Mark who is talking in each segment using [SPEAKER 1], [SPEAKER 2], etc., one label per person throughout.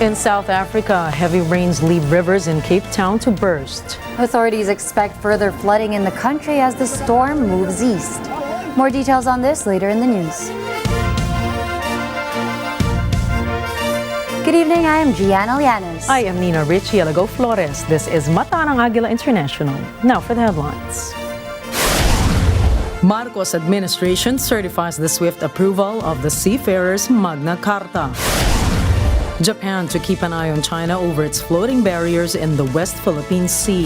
[SPEAKER 1] In South Africa, heavy rains leave rivers in Cape Town to burst.
[SPEAKER 2] Authorities expect further flooding in the country as the storm moves east. More details on this later in the news. Good evening, I am Gianna Llanes.
[SPEAKER 1] I am Nina Richie, Alagao-Flores. This is Mata ng Agila International. Now for the headlines. Marcos administration certifies the swift approval of the Seafarers Magna Carta. Japan to keep an eye on China over its floating barriers in the West Philippine Sea.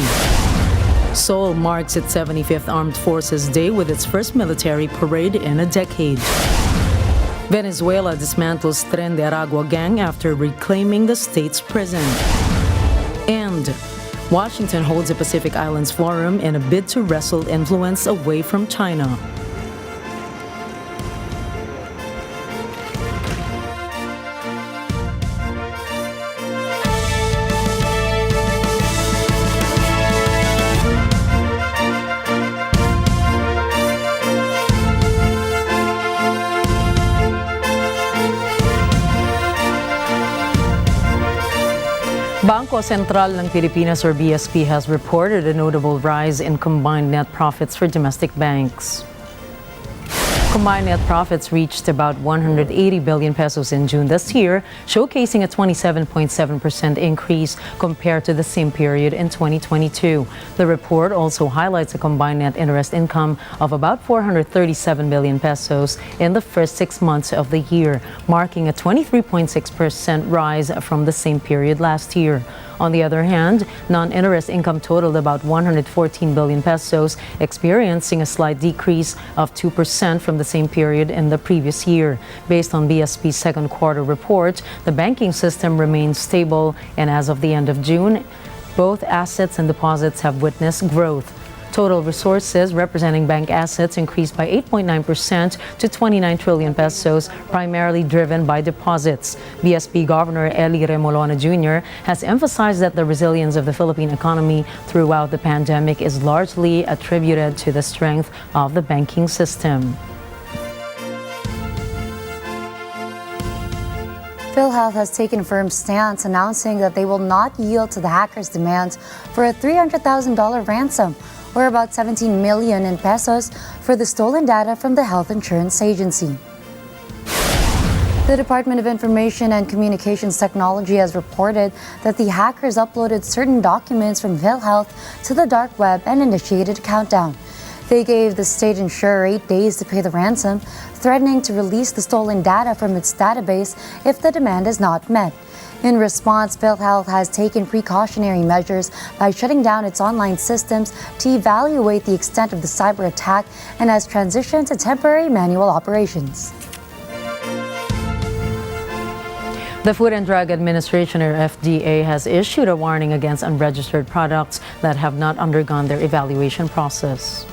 [SPEAKER 1] Seoul marks its 75th Armed Forces Day with its first military parade in a decade. Venezuela dismantles Tren de Aragua gang after reclaiming the state's prison. And Washington holds a Pacific Islands Forum in a bid to wrestle influence away from China. Bangko Sentral ng Pilipinas or BSP has reported a notable rise in combined net profits for domestic banks. Combined net profits reached about 180 billion pesos in June this year, showcasing a 27.7% increase compared to the same period in 2022. The report also highlights a combined net interest income of about 437 billion pesos in the first 6 months of the year, marking a 23.6% rise from the same period last year. On the other hand, non-interest income totaled about 114 billion pesos, experiencing a slight decrease of 2% from the same period in the previous year. Based on BSP's second quarter report, the banking system remains stable, and as of the end of June, both assets and deposits have witnessed growth. Total resources representing bank assets increased by 8.9% to 29 trillion pesos, primarily driven by deposits. BSP Governor Eli Remolona Jr. has emphasized that the resilience of the Philippine economy throughout the pandemic is largely attributed to the strength of the banking system.
[SPEAKER 2] PhilHealth has taken a firm stance, announcing that they will not yield to the hackers' demands for a $300,000 ransom, or about 17 million in pesos, for the stolen data from the health insurance agency. The Department of Information and Communications Technology has reported that the hackers uploaded certain documents from PhilHealth to the dark web and initiated a countdown. They gave the state insurer 8 days to pay the ransom, threatening to release the stolen data from its database if the demand is not met. In response, PhilHealth has taken precautionary measures by shutting down its online systems to evaluate the extent of the cyber attack and has transitioned to temporary manual operations.
[SPEAKER 1] The Food and Drug Administration, or FDA, has issued a warning against unregistered products that have not undergone their evaluation process.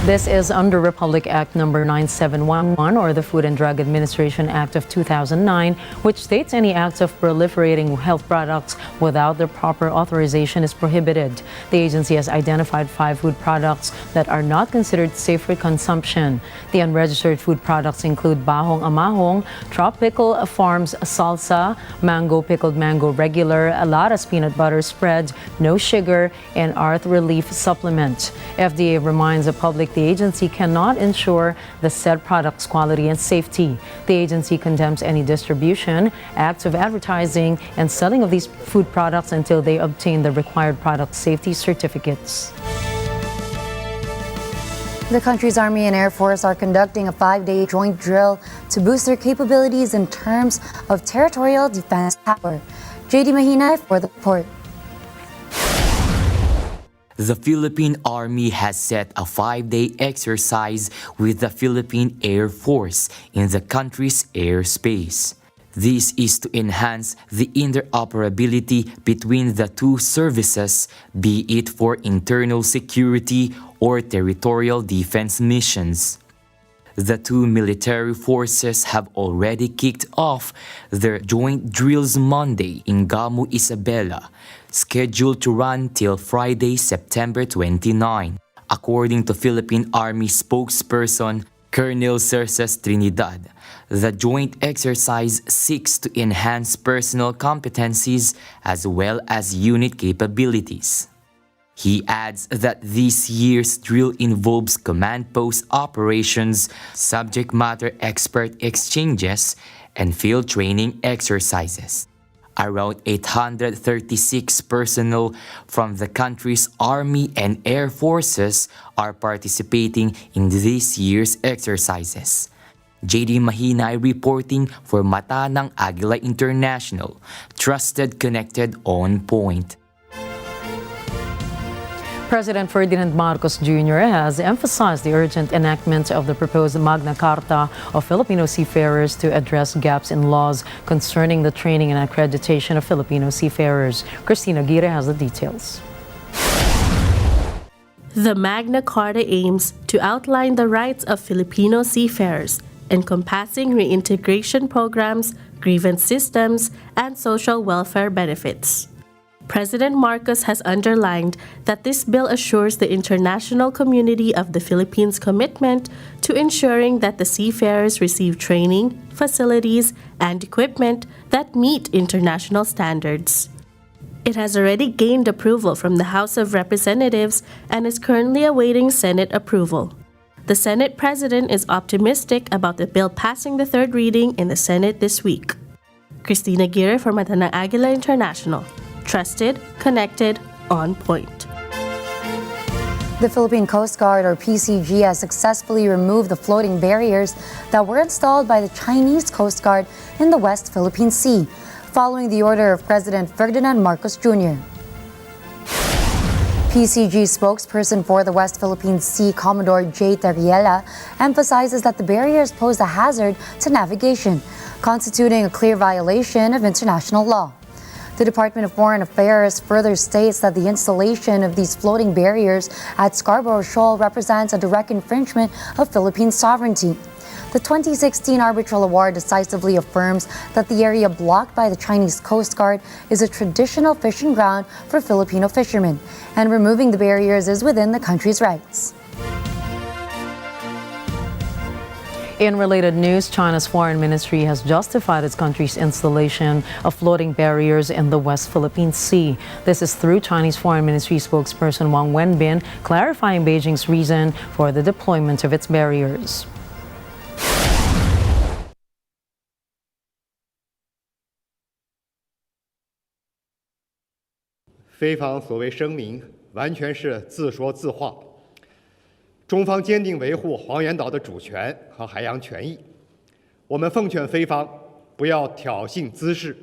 [SPEAKER 1] This is under Republic Act number 9711, or the Food and Drug Administration Act of 2009, which states any act of proliferating health products without the proper authorization is prohibited. The agency has identified 5 food products that are not considered safe for consumption. The unregistered food products include Bahong Amahong, Tropical Farms Salsa, Mango Pickled Mango Regular, Alaras Peanut Butter Spread, No Sugar, and Arth Relief Supplement. FDA reminds the public the agency cannot ensure the said product's quality and safety. The agency condemns any distribution, acts of advertising, and selling of these food products until they obtain the required product safety certificates.
[SPEAKER 2] The country's Army and Air Force are conducting a 5-day joint drill to boost their capabilities in terms of territorial defense power. JD Mahina for the report.
[SPEAKER 3] The Philippine Army has set a 5-day exercise with the Philippine Air Force in the country's airspace. This is to enhance the interoperability between the two services, be it for internal security or territorial defense missions. The two military forces have already kicked off their joint drills Monday in Gamu, Isabela, scheduled to run till Friday, September 29. According to Philippine Army spokesperson Colonel Cerces Trinidad. The joint exercise seeks to enhance personal competencies as well as unit capabilities. He adds that this year's drill involves command post operations, subject matter expert exchanges, and field training exercises. Around 836 personnel from the country's Army and Air Forces are participating in this year's exercises. JD Mahinay reporting for Mata ng Agila International. Trusted, connected, on point.
[SPEAKER 1] President Ferdinand Marcos Jr. has emphasized the urgent enactment of the proposed Magna Carta of Filipino seafarers to address gaps in laws concerning the training and accreditation of Filipino seafarers. Christina Aguila has the details.
[SPEAKER 4] The Magna Carta aims to outline the rights of Filipino seafarers, encompassing reintegration programs, grievance systems, and social welfare benefits. President Marcos has underlined that this bill assures the international community of the Philippines' commitment to ensuring that the seafarers receive training, facilities, and equipment that meet international standards. It has already gained approval from the House of Representatives and is currently awaiting Senate approval. The Senate President is optimistic about the bill passing the third reading in the Senate this week. Christina Aguila for Mata ng Agila International. Trusted, connected, on point.
[SPEAKER 2] The Philippine Coast Guard, or PCG, has successfully removed the floating barriers that were installed by the Chinese Coast Guard in the West Philippine Sea, following the order of President Ferdinand Marcos Jr. PCG spokesperson for the West Philippine Sea, Commodore J. Terriela, emphasizes that the barriers pose a hazard to navigation, constituting a clear violation of international law. The Department of Foreign Affairs further states that the installation of these floating barriers at Scarborough Shoal represents a direct infringement of Philippine sovereignty. The 2016 arbitral award decisively affirms that the area blocked by the Chinese Coast Guard is a traditional fishing ground for Filipino fishermen, and removing the barriers is within the country's rights.
[SPEAKER 1] In related news, China's foreign ministry has justified its country's installation of floating barriers in the West Philippine Sea. This is through Chinese foreign ministry spokesperson Wang Wenbin clarifying Beijing's reason for the deployment of its barriers.
[SPEAKER 5] 菲方所谓声明完全是自说自话。 中方坚定维护黄岩岛的主权和海洋权益。我们奉劝菲方不要挑衅滋事。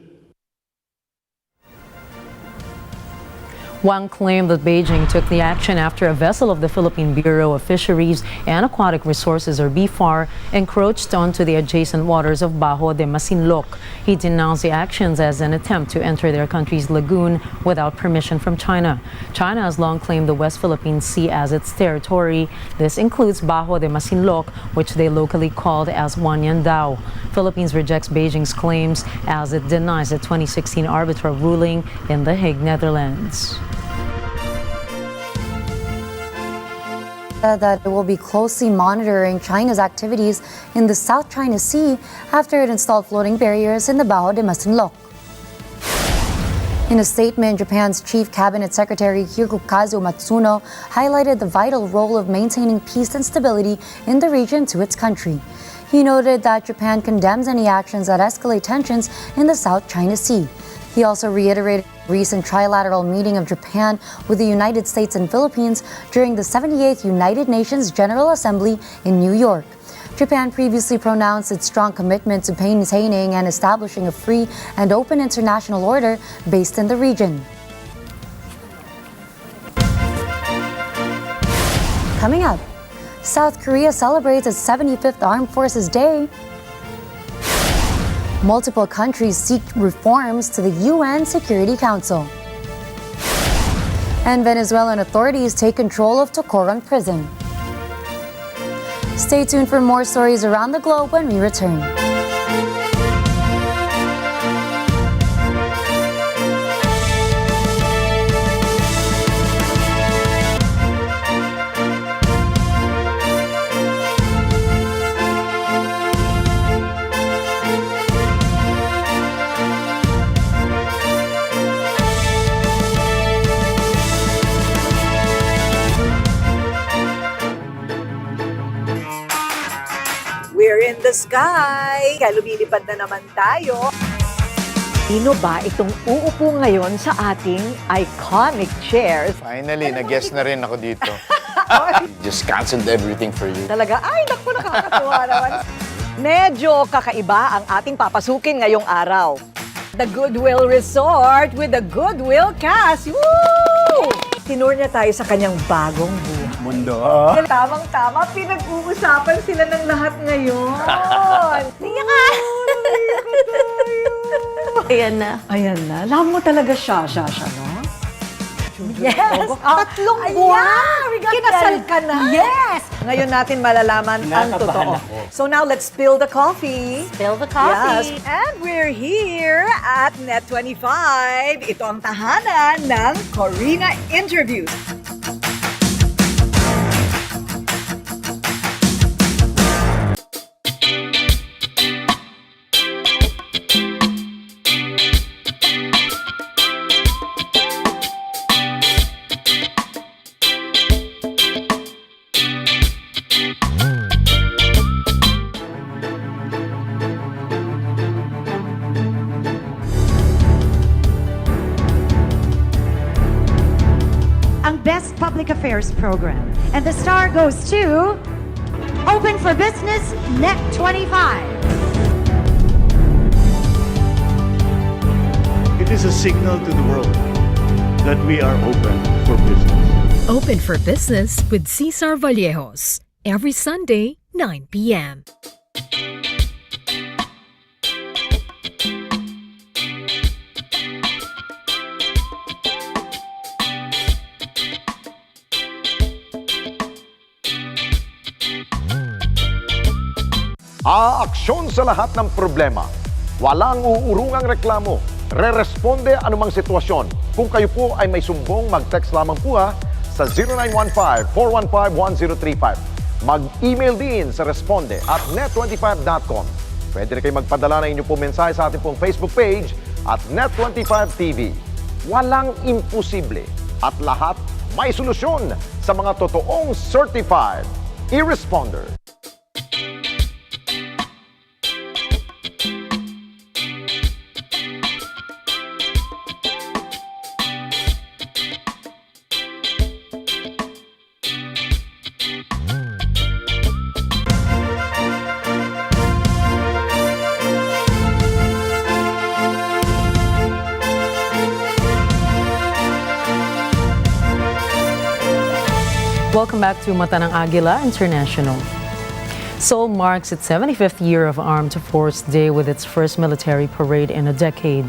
[SPEAKER 1] Wang claimed that Beijing took the action after a vessel of the Philippine Bureau of Fisheries and Aquatic Resources, or BFAR, encroached onto the adjacent waters of Bajo de Masinloc. He denounced the actions as an attempt to enter their country's lagoon without permission from China. China has long claimed the West Philippine Sea as its territory. This includes Bajo de Masinloc, which they locally called as Wanyan Dao. Philippines rejects Beijing's claims as it denies the 2016 arbitral ruling in The Hague, Netherlands.
[SPEAKER 2] That it will be closely monitoring China's activities in the South China Sea after it installed floating barriers in the Bajo de Masinloc. In a statement, Japan's Chief Cabinet Secretary Hirokazu Matsuno highlighted the vital role of maintaining peace and stability in the region to its country. He noted that Japan condemns any actions that escalate tensions in the South China Sea. He also reiterated a recent trilateral meeting of Japan with the United States and Philippines during the 78th United Nations General Assembly in New York. Japan previously pronounced its strong commitment to maintaining and establishing a free and open international order based in the region. Coming up, South Korea celebrates its 75th Armed Forces Day. Multiple countries seek reforms to the UN Security Council. And Venezuelan authorities take control of Tocoron prison. Stay tuned for more stories around the globe when we return.
[SPEAKER 6] We're in the sky. Kaya lumilipad na naman tayo.
[SPEAKER 7] Sino ba itong uupo ngayon sa ating iconic chairs?
[SPEAKER 8] Finally, nag-guess na rin ako dito. Just canceled everything for you.
[SPEAKER 7] Talaga, ay naku, nakakatuwa naman. Medyo kakaiba ang ating papasukin ngayong araw. The Goodwill Resort with the Goodwill Cast. Woo! Tinur niya tayo sa kanyang bagong buhay.
[SPEAKER 8] Mundo.
[SPEAKER 7] Tamang-tama, pinag-uusapan sila ng lahat ngayon. Tingnan ka!
[SPEAKER 4] Ayan na.
[SPEAKER 7] Ayan na. Alam mo talaga siya, no? Yes! Tatlong
[SPEAKER 6] Ayan!
[SPEAKER 7] buwan!
[SPEAKER 6] We got
[SPEAKER 7] Kinasal
[SPEAKER 6] that.
[SPEAKER 7] ka na! Yes! Ngayon natin malalaman ang totoo. So now, let's spill the coffee.
[SPEAKER 4] Spill the coffee.
[SPEAKER 7] Yes. And we're here at Net25. Ito ang tahanan ng Corina Interviews.
[SPEAKER 9] Best Public Affairs Program. And the star goes to Open for Business Net 25.
[SPEAKER 10] It is a signal to the world that we are open for business.
[SPEAKER 11] Open for Business with Cesar Vallejos. Every Sunday, 9 p.m.
[SPEAKER 12] Aaksyon sa lahat ng problema. Walang uurungang reklamo. Re-responde anumang sitwasyon. Kung kayo po ay may sumbong, mag-text lamang po sa 0915-415-1035. Mag-email din sa responde@net25.com. Pwede rin kayo magpadala ng inyong po mensahe sa ating pong Facebook page at Net25TV. Walang imposible at lahat may solusyon sa mga totoong certified e-responder.
[SPEAKER 1] Welcome back to Mata ng Agila International. Seoul marks its 75th year of Armed Forces Day with its first military parade in a decade.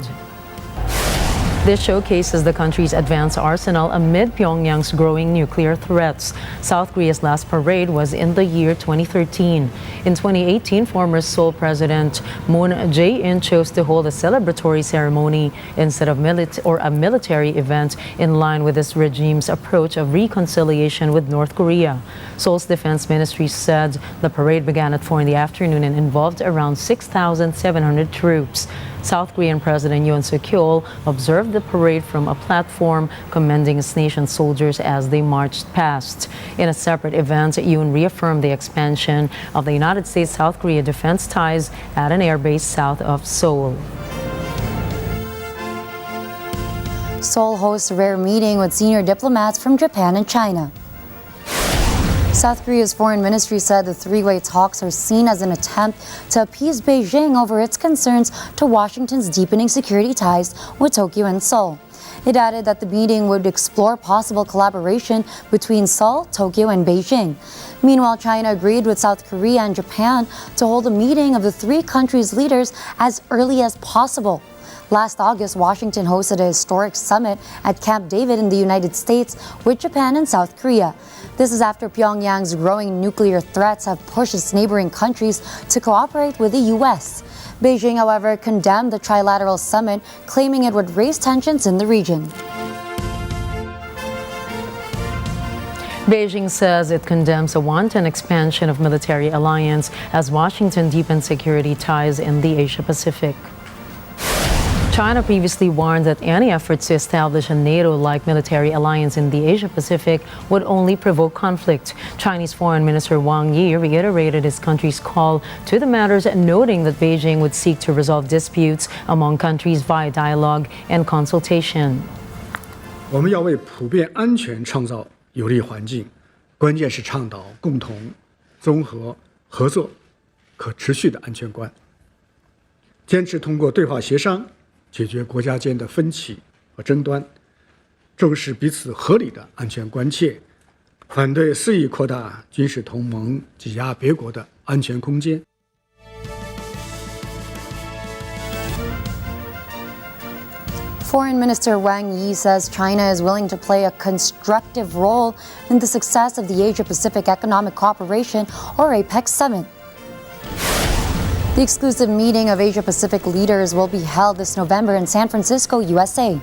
[SPEAKER 1] This showcases the country's advanced arsenal amid Pyongyang's growing nuclear threats. South Korea's last parade was in the year 2013. In 2018, former Seoul President Moon Jae-in chose to hold a celebratory ceremony instead of a military event in line with his regime's approach of reconciliation with North Korea. Seoul's defense ministry said the parade began at 4 in the afternoon and involved around 6,700 troops. South Korean President Yoon Suk-yeol observed the parade from a platform, commending his nation's soldiers as they marched past. In a separate event, Yoon reaffirmed the expansion of the United States-South Korea defense ties at an airbase south of Seoul.
[SPEAKER 2] Seoul hosts a rare meeting with senior diplomats from Japan and China. South Korea's foreign ministry said the three-way talks are seen as an attempt to appease Beijing over its concerns to Washington's deepening security ties with Tokyo and Seoul. It added that the meeting would explore possible collaboration between Seoul, Tokyo, and Beijing. Meanwhile, China agreed with South Korea and Japan to hold a meeting of the three countries' leaders as early as possible. Last August, Washington hosted a historic summit at Camp David in the United States with Japan and South Korea. This is after Pyongyang's growing nuclear threats have pushed its neighboring countries to cooperate with the U.S. Beijing, however, condemned the trilateral summit, claiming it would raise tensions in the region.
[SPEAKER 1] Beijing says it condemns a wanton expansion of military alliance as Washington deepens security ties in the Asia-Pacific. China previously warned that any efforts to establish a NATO-like military alliance in the Asia-Pacific would only provoke conflict. Chinese Foreign Minister Wang Yi reiterated his country's call to the matters, noting that Beijing would seek to resolve disputes among countries via dialogue and consultation.
[SPEAKER 13] 我们要为普遍安全创造有利环境，关键是倡导共同、综合、合作、可持续的安全观，坚持通过对话协商解决国家间的分歧和争端，重视彼此合理的安全关切，反对肆意扩大军事同盟挤压别国的安全空间。
[SPEAKER 2] Foreign Minister Wang Yi says China is willing to play a constructive role in the success of the Asia-Pacific Economic Cooperation, or APEC summit. The exclusive meeting of Asia-Pacific leaders will be held this November in San Francisco, USA.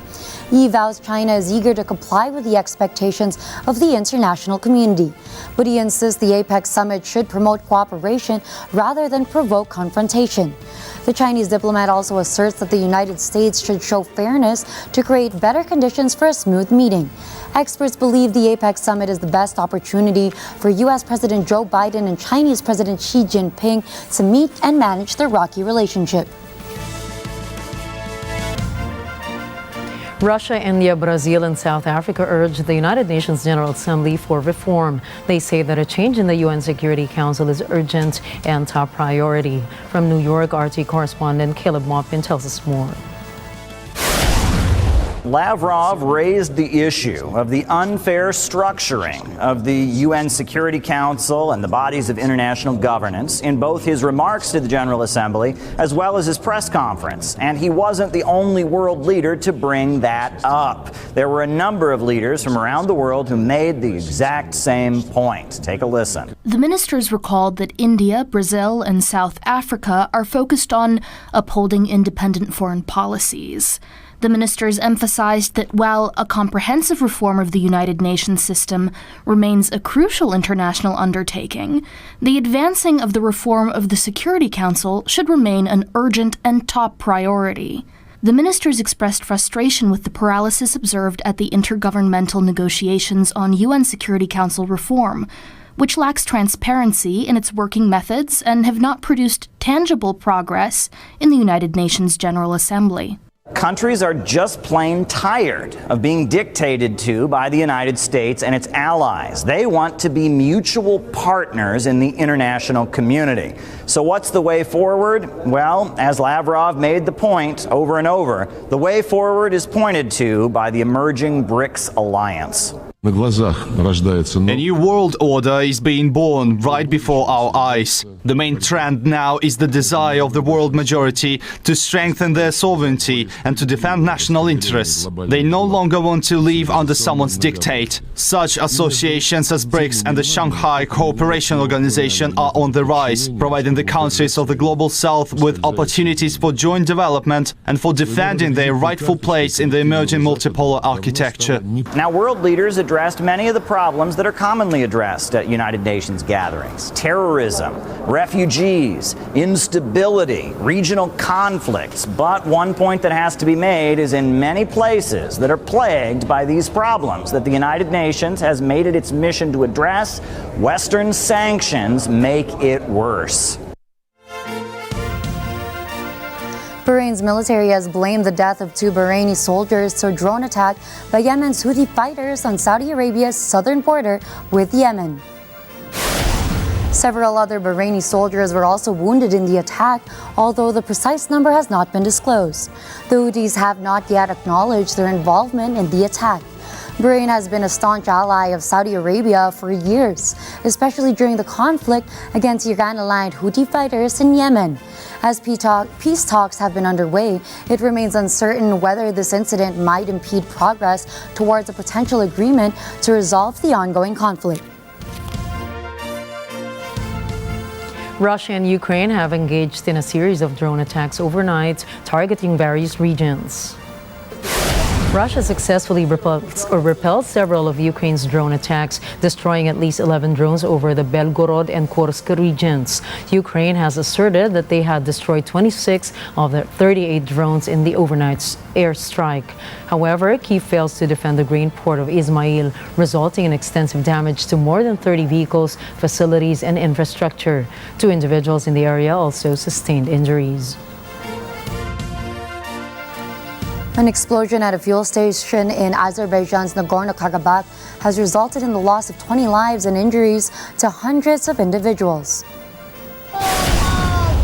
[SPEAKER 2] Yi vows China is eager to comply with the expectations of the international community, but he insists the APEC summit should promote cooperation rather than provoke confrontation. The Chinese diplomat also asserts that the United States should show fairness to create better conditions for a smooth meeting. Experts believe the APEC summit is the best opportunity for U.S. President Joe Biden and Chinese President Xi Jinping to meet and manage their rocky relationship.
[SPEAKER 1] Russia, India, Brazil, and South Africa urged the United Nations General Assembly for reform. They say that a change in the UN Security Council is urgent and top priority. From New York, RT correspondent Caleb Maupin tells us more.
[SPEAKER 14] Lavrov raised the issue of the unfair structuring of the UN Security Council and the bodies of international governance in both his remarks to the General Assembly as well as his press conference. And he wasn't the only world leader to bring that up. There were a number of leaders from around the world who made the exact same point. Take a listen.
[SPEAKER 15] The ministers recalled that India, Brazil, and South Africa are focused on upholding independent foreign policies. The ministers emphasized that while a comprehensive reform of the United Nations system remains a crucial international undertaking, the advancing of the reform of the Security Council should remain an urgent and top priority. The ministers expressed frustration with the paralysis observed at the intergovernmental negotiations on UN Security Council reform, which lacks transparency in its working methods and have not produced tangible progress in the United Nations General Assembly.
[SPEAKER 14] Countries are just plain tired of being dictated to by the United States and its allies. They want to be mutual partners in the international community. So what's the way forward? Well, as Lavrov made the point over and over, the way forward is pointed to by the emerging BRICS alliance.
[SPEAKER 16] A new world order is being born right before our eyes. The main trend now is the desire of the world majority to strengthen their sovereignty and to defend national interests. They no longer want to live under someone's dictate. Such associations as BRICS and the Shanghai Cooperation Organization are on the rise, providing the countries of the Global South with opportunities for joint development and for defending their rightful place in the emerging multipolar architecture.
[SPEAKER 14] Now, world leaders addressed many of the problems that are commonly addressed at United Nations gatherings: terrorism, refugees, instability, regional conflicts. But one point that has to be made is in many places that are plagued by these problems that the United Nations has made it its mission to address, Western sanctions make it worse.
[SPEAKER 2] Bahrain's military has blamed the death of 2 Bahraini soldiers to a drone attack by Yemen's Houthi fighters on Saudi Arabia's southern border with Yemen. Several other Bahraini soldiers were also wounded in the attack, although the precise number has not been disclosed. The Houthis have not yet acknowledged their involvement in the attack. Bahrain has been a staunch ally of Saudi Arabia for years, especially during the conflict against Iran-aligned Houthi fighters in Yemen. As peace talks have been underway, it remains uncertain whether this incident might impede progress towards a potential agreement to resolve the ongoing conflict.
[SPEAKER 1] Russia and Ukraine have engaged in a series of drone attacks overnight, targeting various regions. Russia successfully repelled several of Ukraine's drone attacks, destroying at least 11 drones over the Belgorod and Kursk regions. Ukraine has asserted that they had destroyed 26 of the 38 drones in the overnight airstrike. However, Kyiv fails to defend the grain port of Ismail, resulting in extensive damage to more than 30 vehicles, facilities, and infrastructure. 2 individuals in the area also sustained injuries.
[SPEAKER 2] An explosion at a fuel station in Azerbaijan's Nagorno-Karabakh has resulted in the loss of 20 lives and injuries to hundreds of individuals.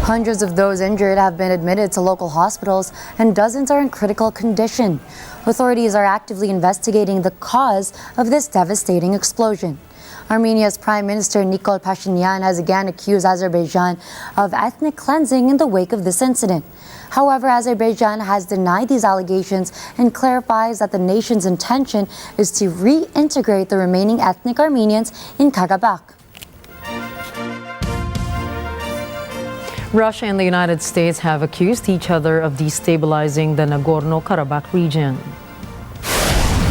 [SPEAKER 2] Hundreds of those injured have been admitted to local hospitals and dozens are in critical condition. Authorities are actively investigating the cause of this devastating explosion. Armenia's Prime Minister Nikol Pashinyan has again accused Azerbaijan of ethnic cleansing in the wake of this incident. However, Azerbaijan has denied these allegations and clarifies that the nation's intention is to reintegrate the remaining ethnic Armenians in Karabakh.
[SPEAKER 1] Russia and the United States have accused each other of destabilizing the Nagorno-Karabakh region.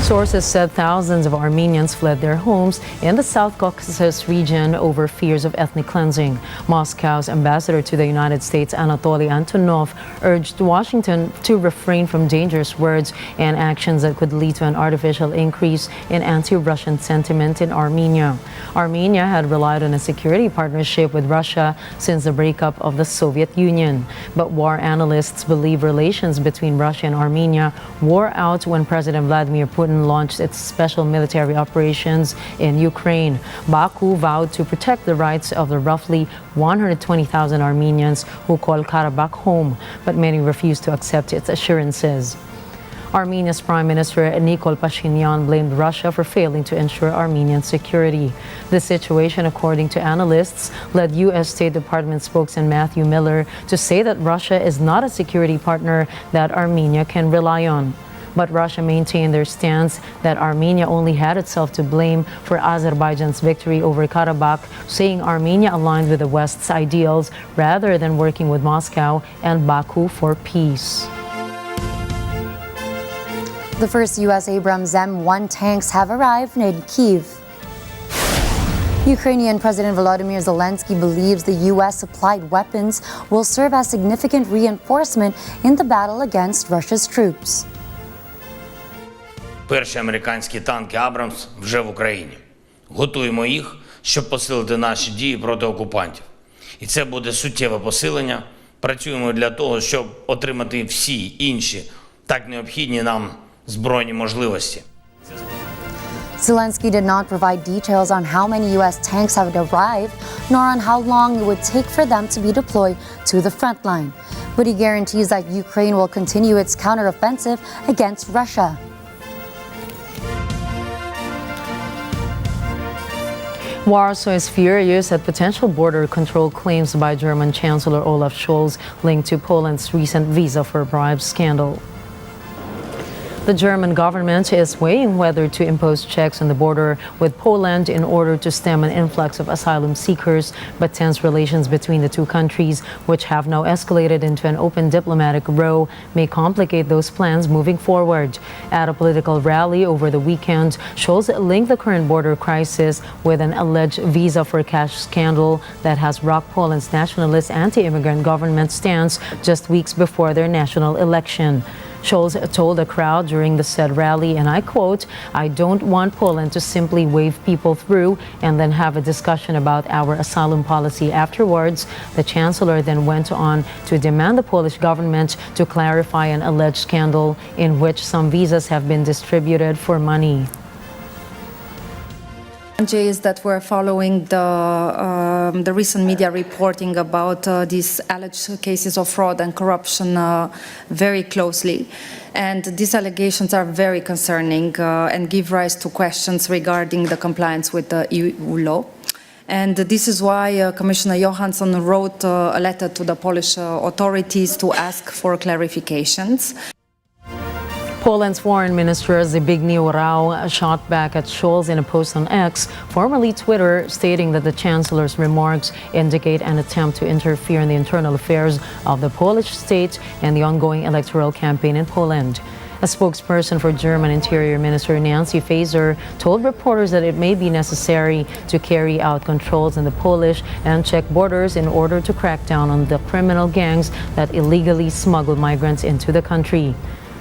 [SPEAKER 1] Sources said thousands of Armenians fled their homes in the South Caucasus region over fears of ethnic cleansing. Moscow's ambassador to the United States, Anatoly Antonov, urged Washington to refrain from dangerous words and actions that could lead to an artificial increase in anti-Russian sentiment in Armenia. Armenia had relied on a security partnership with Russia since the breakup of the Soviet Union. But war analysts believe relations between Russia and Armenia wore out when President Vladimir Putin launched its special military operations in Ukraine. Baku vowed to protect the rights of the roughly 120,000 Armenians who call Karabakh home, but many refused to accept its assurances. Armenia's Prime Minister Nikol Pashinyan blamed Russia for failing to ensure Armenian security. The situation, according to analysts, led U.S. State Department spokesman Matthew Miller to say that Russia is not a security partner that Armenia can rely on. But Russia maintained their stance that Armenia only had itself to blame for Azerbaijan's victory over Karabakh, saying Armenia aligned with the West's ideals rather than working with Moscow and Baku for peace.
[SPEAKER 2] The first U.S. Abrams M1 tanks have arrived in Kyiv. Ukrainian President Volodymyr Zelensky believes the U.S. supplied weapons will serve as significant reinforcement in the battle against Russia's troops.
[SPEAKER 17] Перші американські танки «Абрамс» вже в Україні. Готуємо їх, щоб посилити наші дії проти окупантів. І це буде суттєве посилення. Працюємо для того, щоб отримати всі інші так необхідні нам збройні можливості.
[SPEAKER 2] Zelensky did not provide details on how many U.S. tanks have arrived, nor on how long it would take for them to be deployed to the front line. But he guarantees that Ukraine will continue its counteroffensive against Russia.
[SPEAKER 1] Warsaw is furious at potential border control claims by German Chancellor Olaf Scholz linked to Poland's recent visa for bribes scandal. The German government is weighing whether to impose checks on the border with Poland in order to stem an influx of asylum seekers, but tense relations between the two countries, which have now escalated into an open diplomatic row, may complicate those plans moving forward. At a political rally over the weekend, Scholz linked the current border crisis with an alleged visa for cash scandal that has rocked Poland's nationalist anti-immigrant government stance just weeks before their national election. Scholz told a crowd during the said rally, and I quote, "I don't want Poland to simply wave people through and then have a discussion about our asylum policy afterwards." The chancellor then went on to demand the Polish government to clarify an alleged scandal in which some visas have been distributed for money.
[SPEAKER 18] Is that we're following the recent media reporting about these alleged cases of fraud and corruption very closely. And these allegations are very concerning and give rise to questions regarding the compliance with the EU law. And this is why Commissioner Johansson wrote a letter to the Polish authorities to ask for clarifications.
[SPEAKER 1] Poland's Foreign Minister Zbigniew Rau shot back at Scholz in a post on X, formerly Twitter, stating that the Chancellor's remarks indicate an attempt to interfere in the internal affairs of the Polish state and the ongoing electoral campaign in Poland. A spokesperson for German Interior Minister Nancy Faeser told reporters that it may be necessary to carry out controls in the Polish and Czech borders in order to crack down on the criminal gangs that illegally smuggle migrants into the country.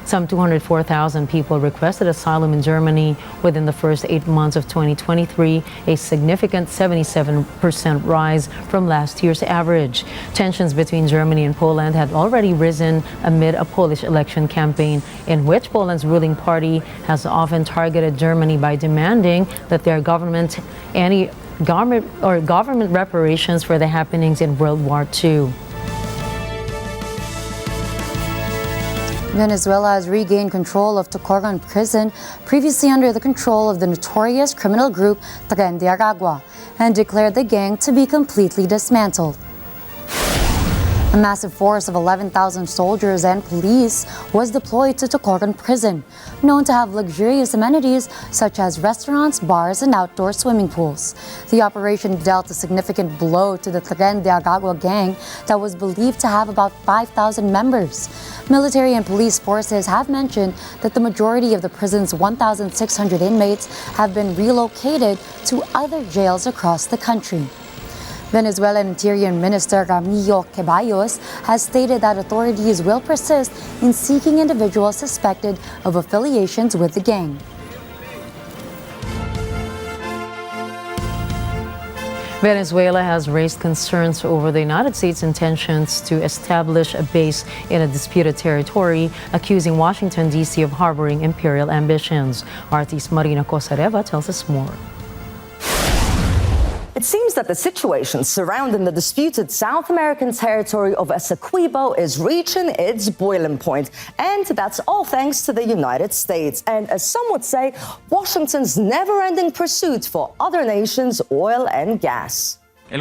[SPEAKER 1] Some 204,000 people requested asylum in Germany within the first 8 months of 2023, a significant 77% rise from last year's average. Tensions between Germany and Poland had already risen amid a Polish election campaign in which Poland's ruling party has often targeted Germany by demanding that their government government reparations for the happenings in World War II.
[SPEAKER 2] Venezuela has regained control of Tacloban prison, previously under the control of the notorious criminal group Tren de Aragua, and declared the gang to be completely dismantled. A massive force of 11,000 soldiers and police was deployed to Tacloban prison, known to have luxurious amenities such as restaurants, bars, and outdoor swimming pools. The operation dealt a significant blow to the Tren de Aragua gang that was believed to have about 5,000 members. Military and police forces have mentioned that the majority of the prison's 1,600 inmates have been relocated to other jails across the country. Venezuelan Interior Minister Ramiro Ceballos has stated that authorities will persist in seeking individuals suspected of affiliations with the gang.
[SPEAKER 1] Venezuela has raised concerns over the United States' intentions to establish a base in a disputed territory, accusing Washington, D.C. of harboring imperial ambitions. Artist Marina Cosareva tells us more.
[SPEAKER 19] It seems that the situation surrounding the disputed South American territory of Essequibo is reaching its boiling point, and that's all thanks to the United States and, as some would say, Washington's never-ending pursuit for other nations' oil and gas.
[SPEAKER 20] The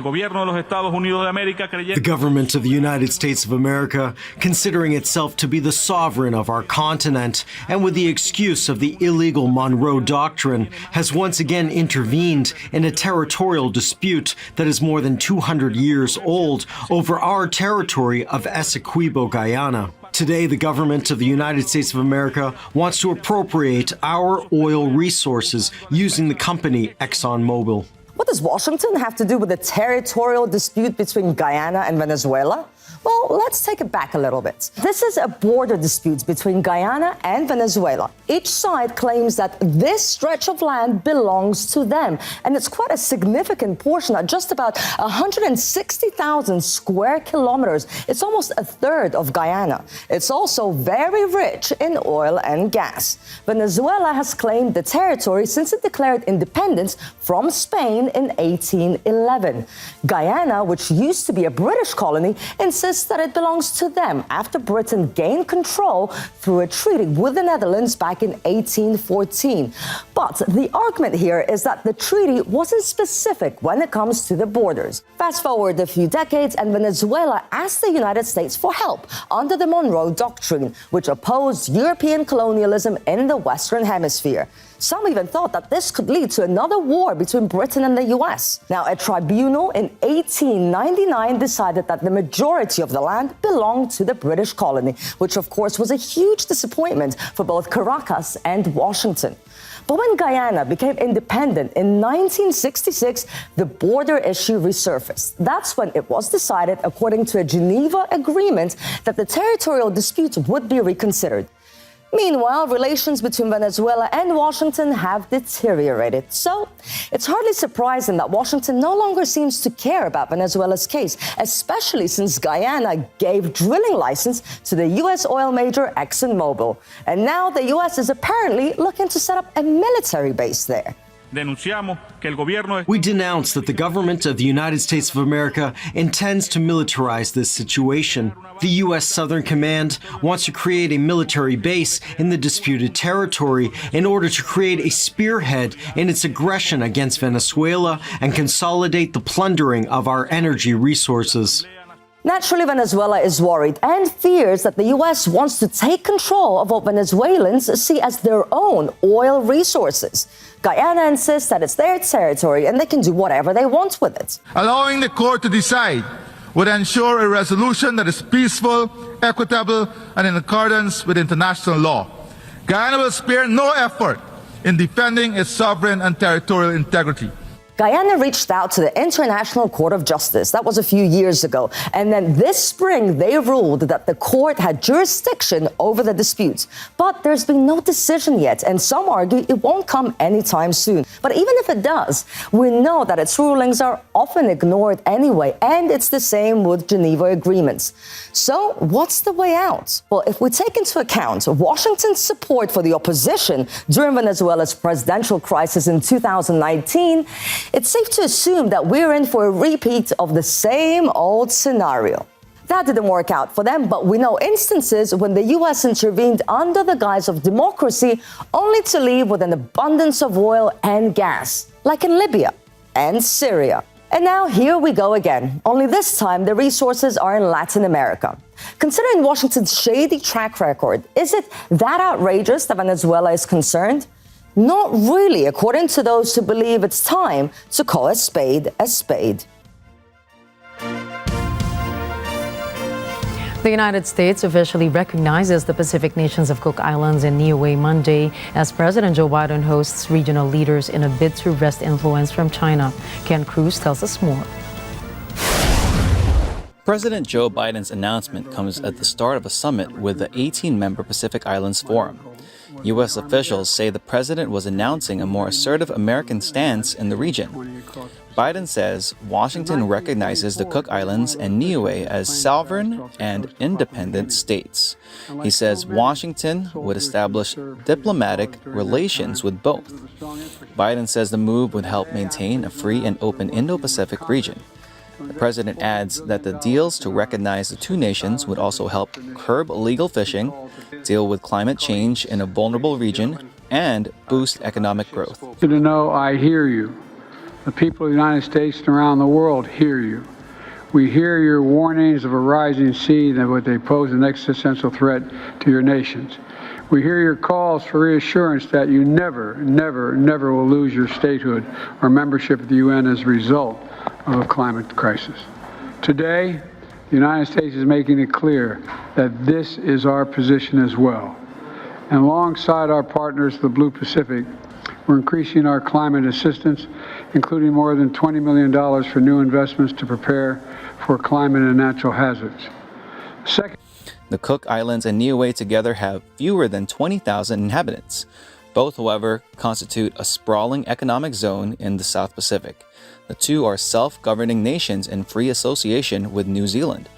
[SPEAKER 20] government of the United States of America, considering itself to be the sovereign of our continent, and with the excuse of the illegal Monroe Doctrine, has once again intervened in a territorial dispute that is more than 200 years old over our territory of Essequibo, Guyana. Today, the government of the United States of America wants to appropriate our oil resources using the company ExxonMobil.
[SPEAKER 19] What does Washington have to do with the territorial dispute between Guyana and Venezuela? Well, let's take it back a little bit. This is a border dispute between Guyana and Venezuela. Each side claims that this stretch of land belongs to them, and it's quite a significant portion at just about 160,000 square kilometers. It's almost a third of Guyana. It's also very rich in oil and gas. Venezuela has claimed the territory since it declared independence from Spain in 1811. Guyana, which used to be a British colony, insists that it belongs to them after Britain gained control through a treaty with the Netherlands back in 1814. But the argument here is that the treaty wasn't specific when it comes to the borders. Fast forward a few decades, and Venezuela asked the United States for help under the Monroe Doctrine, which opposed European colonialism in the Western Hemisphere. Some even thought that this could lead to another war between Britain and the U.S. Now, a tribunal in 1899 decided that the majority of the land belonged to the British colony, which of course was a huge disappointment for both Caracas and Washington. But when Guyana became independent in 1966, the border issue resurfaced. That's when it was decided, according to a Geneva agreement, that the territorial dispute would be reconsidered. Meanwhile, relations between Venezuela and Washington have deteriorated. So it's hardly surprising that Washington no longer seems to care about Venezuela's case, especially since Guyana gave drilling license to the U.S. oil major ExxonMobil. And now the U.S. is apparently looking to set up a military base there.
[SPEAKER 20] We denounce that the government of the United States of America intends to militarize this situation. The U.S. Southern Command wants to create a military base in the disputed territory in order to create a spearhead in its aggression against Venezuela and consolidate the plundering of our energy resources.
[SPEAKER 19] Naturally, Venezuela is worried and fears that the U.S. wants to take control of what Venezuelans see as their own oil resources. Guyana insists that it's their territory and they can do whatever they want with it.
[SPEAKER 21] Allowing the court to decide would ensure a resolution that is peaceful, equitable, and in accordance with international law. Guyana will spare no effort in defending its sovereign and territorial integrity.
[SPEAKER 19] Guyana reached out to the International Court of Justice. That was a few years ago. And then this spring, they ruled that the court had jurisdiction over the dispute. But there's been no decision yet, and some argue it won't come anytime soon. But even if it does, we know that its rulings are often ignored anyway, and it's the same with Geneva agreements. So what's the way out? Well, if we take into account Washington's support for the opposition during Venezuela's presidential crisis in 2019, it's safe to assume that we're in for a repeat of the same old scenario. That didn't work out for them, but we know instances when the U.S. intervened under the guise of democracy only to leave with an abundance of oil and gas, like in Libya and Syria. And now here we go again, only this time the resources are in Latin America. Considering Washington's shady track record, is it that outrageous that Venezuela is concerned? Not really, according to those who believe it's time to call a spade a spade.
[SPEAKER 1] The United States officially recognizes the Pacific nations of Cook Islands and Niue Monday as President Joe Biden hosts regional leaders in a bid to wrest influence from China. Ken Cruz tells us more.
[SPEAKER 3] President Joe Biden's announcement comes at the start of a summit with the 18-member Pacific Islands Forum. U.S. officials say the president was announcing a more assertive American stance in the region. Biden says Washington recognizes the Cook Islands and Niue as sovereign and independent states. He says Washington would establish diplomatic relations with both. Biden says the move would help maintain a free and open Indo-Pacific region. The president adds that the deals to recognize the two nations would also help curb illegal fishing, deal with climate change in a vulnerable region, and boost economic growth.
[SPEAKER 22] To know I hear you. The people of the United States and around the world hear you. We hear your warnings of a rising sea that would they pose an existential threat to your nations. We hear your calls for reassurance that you never, never, never will lose your statehood or membership of the UN as a result of a climate crisis. Today, the United States is making it clear that this is our position as well. And alongside our partners, the Blue Pacific, we're increasing our climate assistance, including more than $20 million for new investments to prepare for climate and natural hazards. Second,
[SPEAKER 3] the Cook Islands and Niue together have fewer than 20,000 inhabitants. Both, however, constitute a sprawling economic zone in the South Pacific. The two are self-governing nations in free association with New Zealand.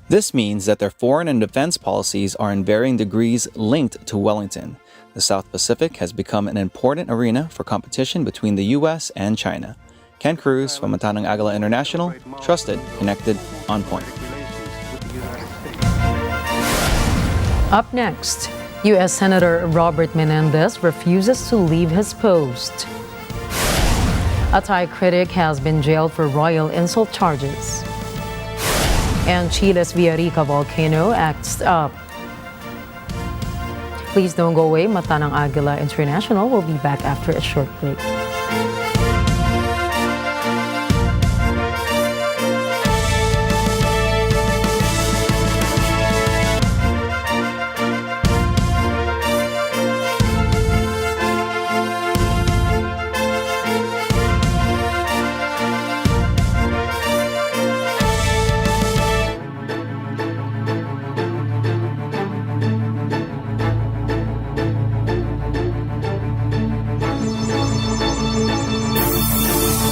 [SPEAKER 3] This means that their foreign and defense policies are in varying degrees linked to Wellington. The South Pacific has become an important arena for competition between the U.S. and China. Ken Cruz from Matanang Agila International, trusted, connected, on point.
[SPEAKER 1] Up next, U.S. Senator Robert Menendez refuses to leave his post. A Thai critic has been jailed for royal insult charges. And Chile's Villarrica volcano acts up. Please don't go away. Matanang Agila International will be back after a short break.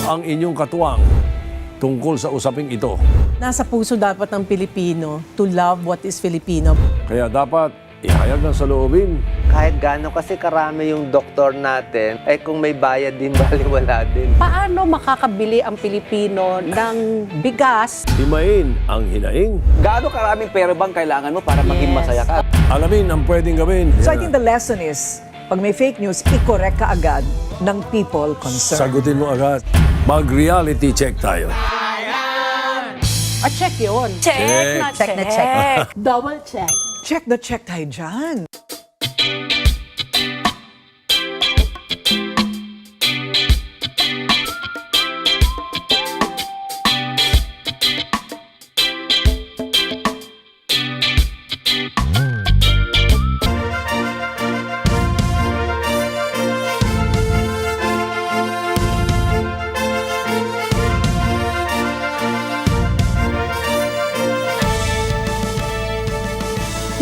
[SPEAKER 23] Ang inyong katuwang tungkol sa usaping ito.
[SPEAKER 24] Nasa puso dapat ng Pilipino to love what is Filipino.
[SPEAKER 23] Kaya dapat ihayag ng saloobin.
[SPEAKER 25] Kahit gaano kasi karami yung doktor natin, kung may bayad din, baliwala din.
[SPEAKER 26] Paano makakabili ang Pilipino ng bigas?
[SPEAKER 23] Himayin ang hinaing.
[SPEAKER 27] Gaano karaming pera bang kailangan mo para maging masaya ka?
[SPEAKER 23] Alamin ang pwedeng gawin.
[SPEAKER 7] So I think the lesson is, pag may fake news, i-correct ka agad ng people concerned.
[SPEAKER 23] Sagutin mo agad. Mag-reality check tayo.
[SPEAKER 26] Check yun.
[SPEAKER 23] Check.
[SPEAKER 26] Na check.
[SPEAKER 7] Check na check.
[SPEAKER 26] Double check.
[SPEAKER 7] Check the check tayo dyan.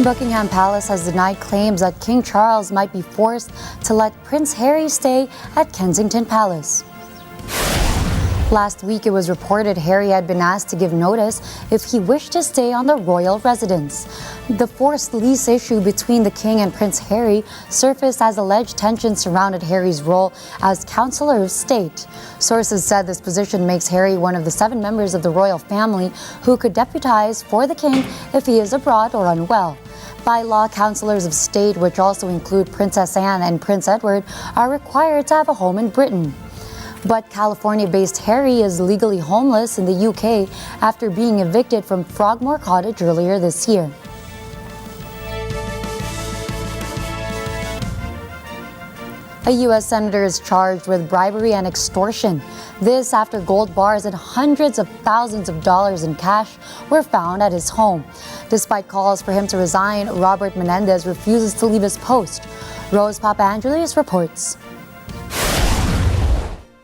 [SPEAKER 2] Buckingham Palace has denied claims that King Charles might be forced to let Prince Harry stay at Kensington Palace. Last week, it was reported Harry had been asked to give notice if he wished to stay on the royal residence. The forced lease issue between the King and Prince Harry surfaced as alleged tensions surrounded Harry's role as Counselor of State. Sources said this position makes Harry one of the 7 members of the royal family who could deputize for the King if he is abroad or unwell. By law, Counselors of State, which also include Princess Anne and Prince Edward, are required to have a home in Britain. But California-based Harry is legally homeless in the UK after being evicted from Frogmore Cottage earlier this year. A U.S. senator is charged with bribery and extortion. This after gold bars and hundreds of thousands of dollars in cash were found at his home. Despite calls for him to resign, Robert Menendez refuses to leave his post. Rose Papaangelis reports.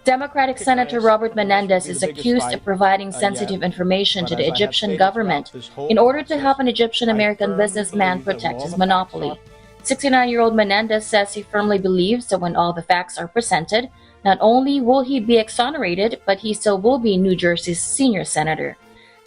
[SPEAKER 4] Democratic Senator Robert Menendez is accused of providing sensitive information to the Egyptian government in order to help an Egyptian-American businessman protect his monopoly. 69-year-old Menendez says he firmly believes that when all the facts are presented, not only will he be exonerated, but he still will be New Jersey's senior senator.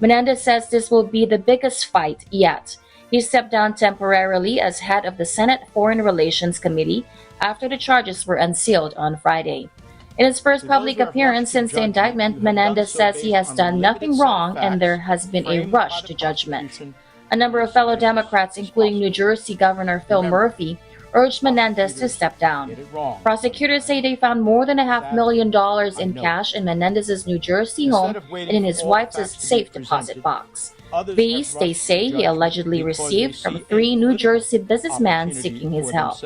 [SPEAKER 4] Menendez says this will be the biggest fight yet. He stepped down temporarily as head of the Senate Foreign Relations Committee after the charges were unsealed on Friday. In his first public appearance since the indictment, Menendez says he has done nothing wrong and there has been a rush to judgment. A number of fellow Democrats, including New Jersey Governor Phil Murphy, urged Menendez to step down. Prosecutors say they found more than $500,000 in cash in Menendez's New Jersey home and in his wife's safe deposit box. These, they say, he allegedly received from 3 New Jersey businessmen seeking his help.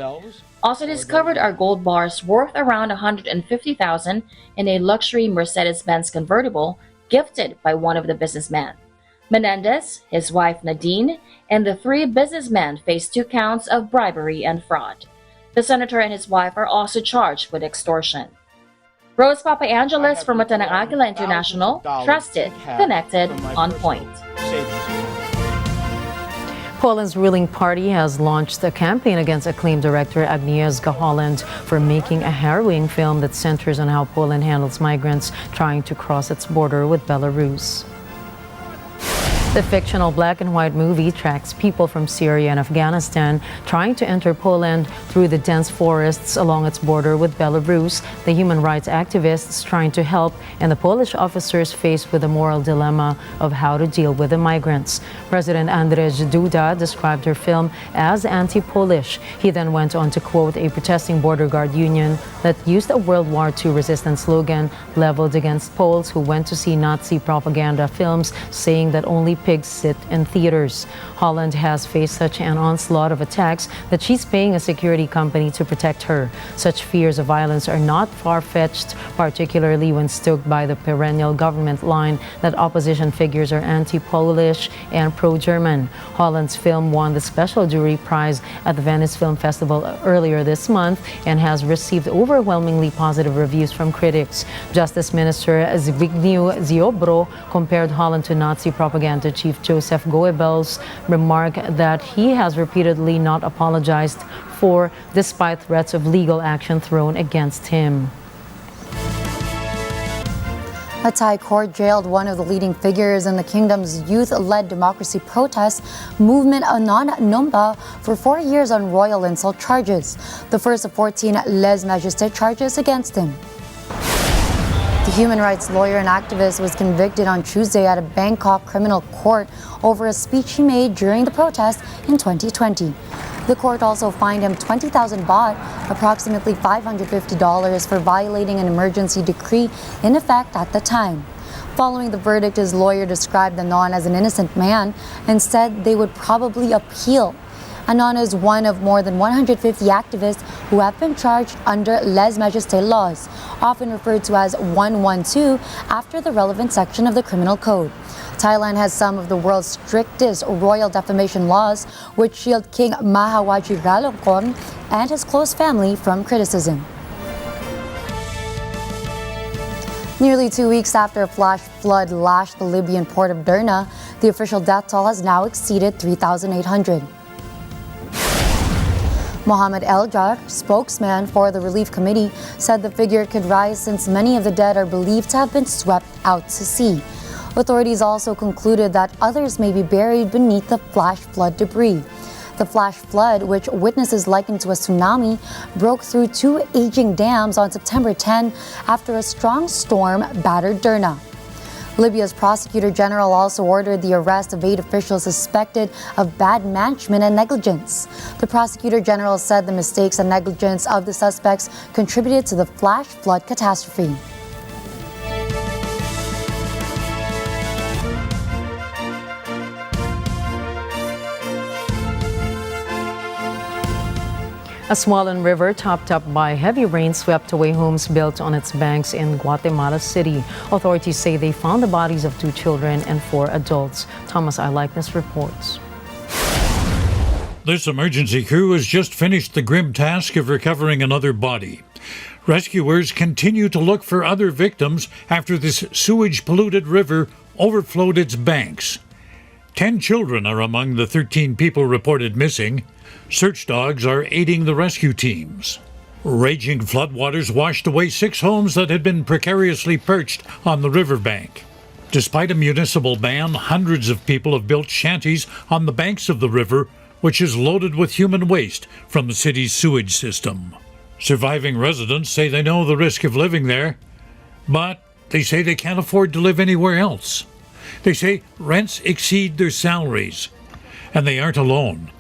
[SPEAKER 4] Also discovered are gold bars worth around $150,000 in a luxury Mercedes-Benz convertible gifted by one of the businessmen. Menendez, his wife Nadine, and the 3 businessmen face 2 counts of bribery and fraud. The senator and his wife are also charged with extortion. Rose Papaangelis from Agila International, trusted, connected, on point.
[SPEAKER 1] Poland's ruling party has launched a campaign against acclaimed director Agnieszka Holland for making a harrowing film that centers on how Poland handles migrants trying to cross its border with Belarus. The fictional black and white movie tracks people from Syria and Afghanistan trying to enter Poland through the dense forests along its border with Belarus, the human rights activists trying to help, and the Polish officers faced with the moral dilemma of how to deal with the migrants. President Andrzej Duda described her film as anti-Polish. He then went on to quote a protesting border guard union that used a World War II resistance slogan leveled against Poles who went to see Nazi propaganda films, saying that only pigs sit in theaters. Holland has faced such an onslaught of attacks that she's paying a security company to protect her. Such fears of violence are not far-fetched, particularly when stoked by the perennial government line that opposition figures are anti-Polish and pro-German. Holland's film won the Special Jury Prize at the Venice Film Festival earlier this month and has received overwhelmingly positive reviews from critics. Justice Minister Zbigniew Ziobro compared Holland to Nazi propaganda chief Joseph Goebbels' remark that he has repeatedly not apologized for, despite threats of legal action thrown against him.
[SPEAKER 2] A Thai court jailed one of the leading figures in the kingdom's youth-led democracy protest movement, Anon Numba, for 4 years on royal insult charges, the first of 14 lèse-majesté charges against him. The human rights lawyer and activist was convicted on Tuesday at a Bangkok criminal court over a speech he made during the protest in 2020. The court also fined him 20,000 baht, approximately $550, for violating an emergency decree in effect at the time. Following the verdict, his lawyer described Anon as an innocent man and said they would probably appeal. Anon is one of more than 150 activists who have been charged under lèse-majesté laws, often referred to as 112 after the relevant section of the criminal code. Thailand has some of the world's strictest royal defamation laws, which shield King Maha Vajiralongkorn and his close family from criticism. Nearly 2 weeks after a flash flood lashed the Libyan port of Derna, the official death toll has now exceeded 3,800. Mohammed El-Jar, spokesman for the relief committee, said the figure could rise since many of the dead are believed to have been swept out to sea. Authorities also concluded that others may be buried beneath the flash flood debris. The flash flood, which witnesses likened to a tsunami, broke through 2 aging dams on September 10 after a strong storm battered Derna. Libya's prosecutor general also ordered the arrest of 8 officials suspected of bad management and negligence. The prosecutor general said the mistakes and negligence of the suspects contributed to the flash flood catastrophe.
[SPEAKER 1] A swollen river topped up by heavy rain swept away homes built on its banks in Guatemala City. Authorities say they found the bodies of 2 children and 4 adults. Thomas I. Likeness reports.
[SPEAKER 5] This emergency crew has just finished the grim task of recovering another body. Rescuers continue to look for other victims after this sewage-polluted river overflowed its banks. 10 children are among the 13 people reported missing. Search dogs are aiding the rescue teams. Raging floodwaters washed away 6 homes that had been precariously perched on the riverbank. Despite a municipal ban, hundreds of people have built shanties on the banks of the river, which is loaded with human waste from the city's sewage system. Surviving residents say they know the risk of living there, but they say they can't afford to live anywhere else. They say rents exceed their salaries, and they aren't alone.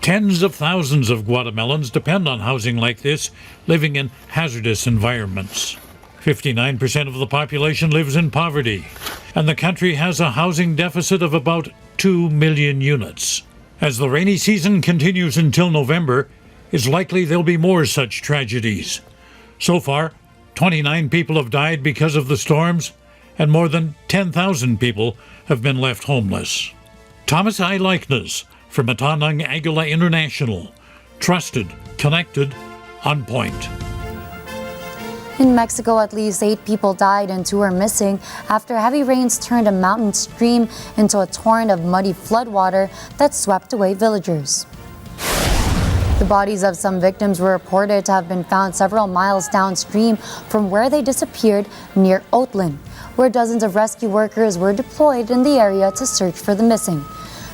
[SPEAKER 5] Tens of thousands of Guatemalans depend on housing like this, living in hazardous environments. 59% of the population lives in poverty, and the country has a housing deficit of about 2 million units. As the rainy season continues until November, it's likely there'll be more such tragedies. So far, 29 people have died because of the storms, and more than 10,000 people have been left homeless. Thomas I. Likeness for Matanang Agila International. Trusted, connected, on point.
[SPEAKER 2] In Mexico, at least 8 people died and 2 are missing after heavy rains turned a mountain stream into a torrent of muddy floodwater that swept away villagers. The bodies of some victims were reported to have been found several miles downstream from where they disappeared near Oatland, where dozens of rescue workers were deployed in the area to search for the missing.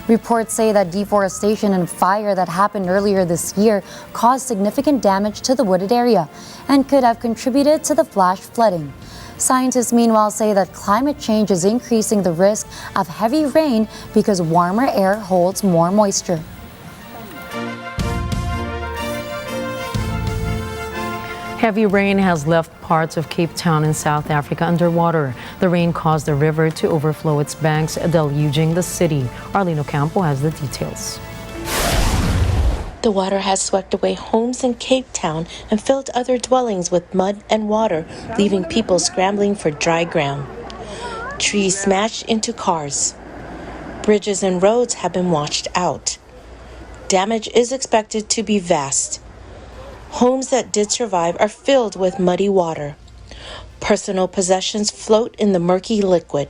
[SPEAKER 2] Reports say that deforestation and fire that happened earlier this year caused significant damage to the wooded area and could have contributed to the flash flooding. Scientists meanwhile say that climate change is increasing the risk of heavy rain because warmer air holds more moisture.
[SPEAKER 1] Heavy rain has left parts of Cape Town in South Africa underwater. The rain caused the river to overflow its banks, deluging the city. Arlene Ocampo has the details.
[SPEAKER 6] The water has swept away homes in Cape Town and filled other dwellings with mud and water, leaving people scrambling for dry ground. Trees smashed into cars. Bridges and roads have been washed out. Damage is expected to be vast. Homes that did survive are filled with muddy water. Personal possessions float in the murky liquid.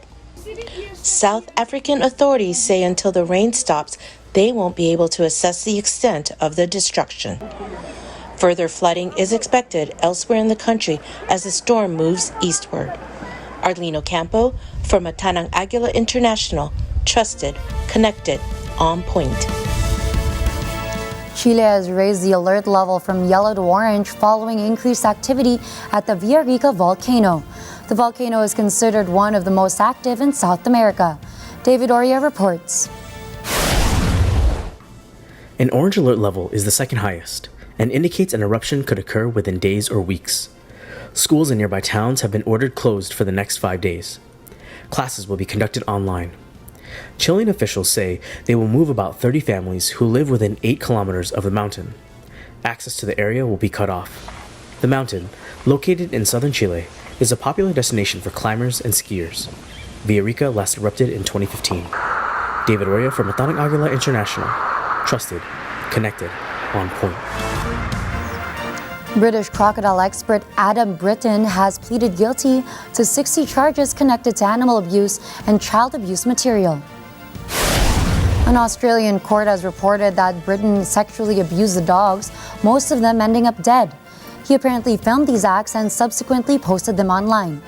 [SPEAKER 6] South African authorities say until the rain stops, they won't be able to assess the extent of the destruction. Further flooding is expected elsewhere in the country as the storm moves eastward. Arlene Ocampo for Matanang Agila International. Trusted, connected, on point.
[SPEAKER 2] Chile has raised the alert level from yellow to orange following increased activity at the Villarrica volcano. The volcano is considered one of the most active in South America. David Oria reports.
[SPEAKER 8] An orange alert level is the second highest and indicates an eruption could occur within days or weeks. Schools in nearby towns have been ordered closed for the next 5 days. Classes will be conducted online. Chilean officials say they will move about 30 families who live within 8 kilometers of the mountain. Access to the area will be cut off. The mountain, located in southern Chile, is a popular destination for climbers and skiers. Villarrica last erupted in 2015. David Oria for Matanang Agila International. Trusted, connected, on point.
[SPEAKER 2] British crocodile expert Adam Britton has pleaded guilty to 60 charges connected to animal abuse and child abuse material. An Australian court has reported that Britain sexually abused the dogs, most of them ending up dead. He apparently filmed these acts and subsequently posted them online.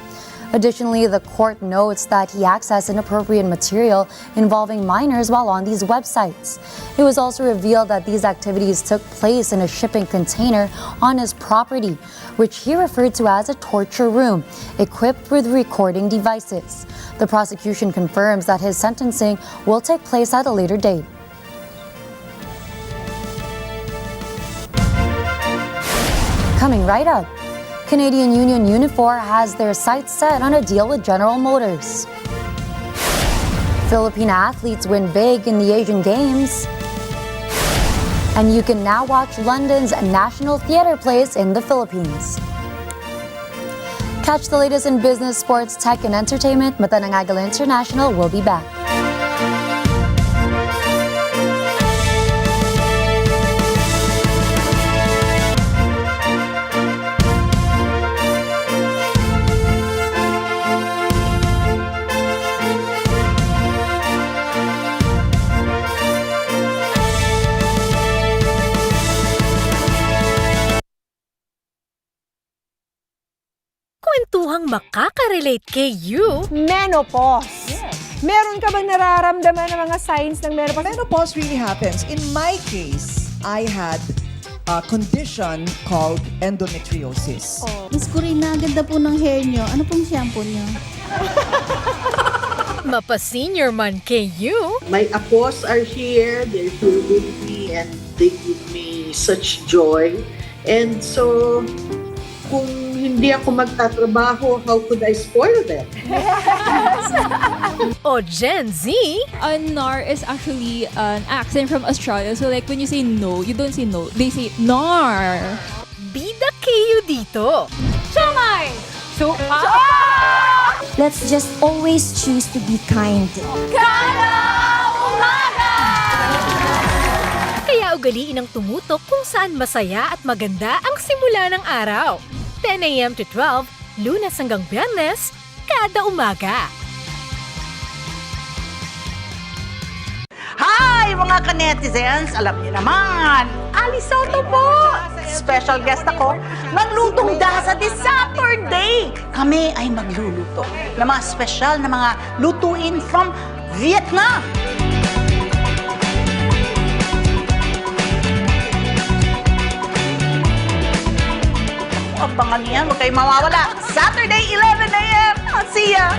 [SPEAKER 2] Additionally, the court notes that he accessed inappropriate material involving minors while on these websites. It was also revealed that these activities took place in a shipping container on his property, which he referred to as a torture room, equipped with recording devices. The prosecution confirms that his sentencing will take place at a later date. Coming right up, Canadian Union Unifor has their sights set on a deal with General Motors. Filipino athletes win big in the Asian Games. And you can now watch London's National Theatre plays in the Philippines. Catch the latest in business, sports, tech, and entertainment. Mata ng Agila International will be back.
[SPEAKER 9] Kwentuhang makaka-relate kay you.
[SPEAKER 7] Menopause. Meron ka bang nararamdaman ng mga signs ng menopause?
[SPEAKER 10] Menopause really happens. In my case, I had a condition called endometriosis.
[SPEAKER 11] Miss Corina, ganda po ng hair nyo. Ano pong shampoo nyo?
[SPEAKER 9] Mapa-senior man kay you.
[SPEAKER 12] My apos are here. They're here with me and they give me such joy. And so, kung hindi ako magtatrabaho, how could I spoil them?
[SPEAKER 9] O Gen Z?
[SPEAKER 13] Nar is actually an accent from Australia. So like when you say no, you don't say no. They say nar.
[SPEAKER 9] Bida kayo dito.
[SPEAKER 7] Sumay!
[SPEAKER 15] Let's just always choose to be kind.
[SPEAKER 9] Kaya ugaliin ang tumutok kung saan masaya at maganda ang simula ng araw. 10 a.m. to 12, Lunes hanggang Biyernes, kada umaga.
[SPEAKER 16] Hi mga ka-netizens! Alam niyo naman, Ali Soto po! Special guest ako ng Lutong Dasa this Saturday! Kami ay magluluto ng mga special na mga lutuin from Vietnam! Abangan niyan, huwag kayong mawawala. Saturday, 11 a.m. I'll see ya!